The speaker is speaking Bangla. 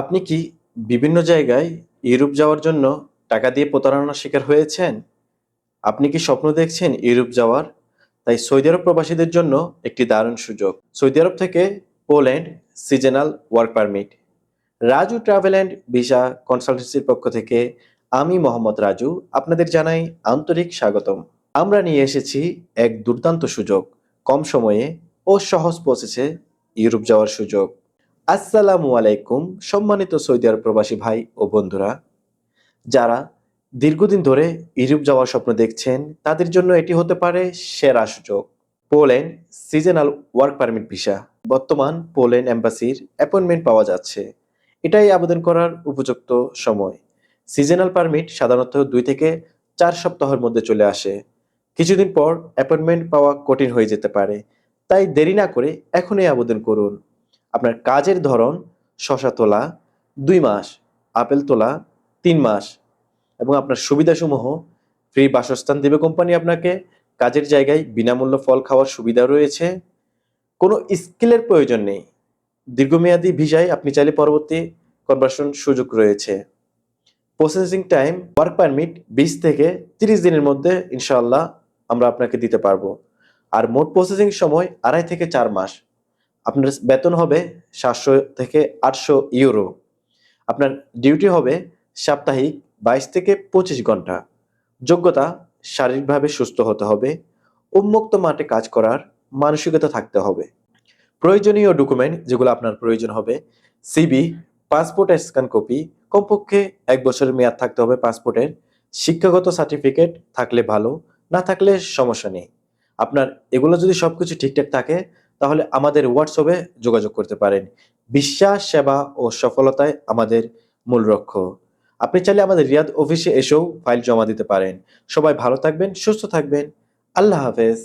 আপনি কি বিভিন্ন জায়গায় ইউরোপ যাওয়ার জন্য টাকা দিয়ে প্রতারণার শিকার হয়েছেন? আপনি কি স্বপ্ন দেখছেন ইউরোপ যাওয়ার? তাই সৌদি আরব প্রবাসীদের জন্য একটি দারুণ সুযোগ। সৌদি আরব থেকে Poland seasonal work permit. Raju travel and visa কনসালটেন্সির পক্ষ থেকে আমি মোহাম্মদ রাজু আপনাদের জানাই আন্তরিক স্বাগতম। আমরা নিয়ে এসেছি এক দুর্দান্ত সুযোগ, কম সময়ে ও সহজ প্রসেসে ইউরোপ যাওয়ার সুযোগ। আসসালামু আলাইকুম সম্মানিত সৌদি আরব প্রবাসী ভাই ও বন্ধুরা, যারা দীর্ঘদিন ধরে ইউরোপ যাওয়ার স্বপ্ন দেখছেন তাদের জন্য এটি হতে পারে সেরা সুযোগ। Poland seasonal work permit visa. বর্তমান পোল্যান্ড এম্বাসির অ্যাপয়েন্টমেন্ট পাওয়া যাচ্ছে। এটাই আবেদন করার উপযুক্ত সময়। সিজনাল পারমিট সাধারণত 2 থেকে 4 সপ্তাহের মধ্যে চলে আসে। কিছুদিন পর অ্যাপয়েন্টমেন্ট পাওয়া কঠিন হয়ে যেতে পারে। তাই দেরি না করে এখনই আবেদন করুন। আপনার কাজের ধরন: শসা তোলা 2 মাস, আপেল তোলা 3 মাস, এবং আপনার সুবিধাসমূহ: ফ্রি বাসস্থান দেবে কোম্পানি আপনাকে, কাজের জায়গায় বিনামূল্য ফল খাওয়ার সুবিধা রয়েছে, কোনো স্কিলের প্রয়োজন নেই, দীর্ঘমেয়াদী ভিসায় আপনি চাইলে পরবর্তী কনভার্সন সুযোগ রয়েছে। প্রসেসিং টাইম: ওয়ার্ক পারমিট 20 থেকে 30 দিনের মধ্যে ইনশাআল্লাহ আমরা আপনাকে দিতে পারবো। আর মোট প্রসেসিং সময় 2.5 থেকে 4 মাস। আপনার বেতন হবে 700 থেকে 800 ইউরো। আপনার ডিউটি হবে সাপ্তাহিক 22 থেকে 25 ঘন্টা। যোগ্যতা: শারীরিকভাবে সুস্থ হতে হবে, উন্মুক্ত মাঠে কাজ করার মানসিকতা থাকতে হবে। প্রয়োজনীয় ডকুমেন্ট যেগুলো আপনার প্রয়োজন হবে: সিবি, পাসপোর্ট স্ক্যান কপি, কমপক্ষে 1 বছরের মেয়াদ থাকতে হবে পাসপোর্টের, শিক্ষাগত সার্টিফিকেট থাকলে ভালো, না থাকলে সমস্যা নেই। আপনার এগুলো যদি সবকিছু ঠিকঠাক থাকে তাহলে আমাদের হোয়াটসঅ্যাপে যোগাযোগ করতে পারেন। বিশ্বাস, সেবা ও সফলতায় আমাদের মূল লক্ষ্য। আপনি চাইলে আমাদের রিয়াদ অফিসে এসেও ফাইল জমা দিতে পারেন। সবাই ভালো থাকবেন, সুস্থ থাকবেন। আল্লাহ হাফেজ।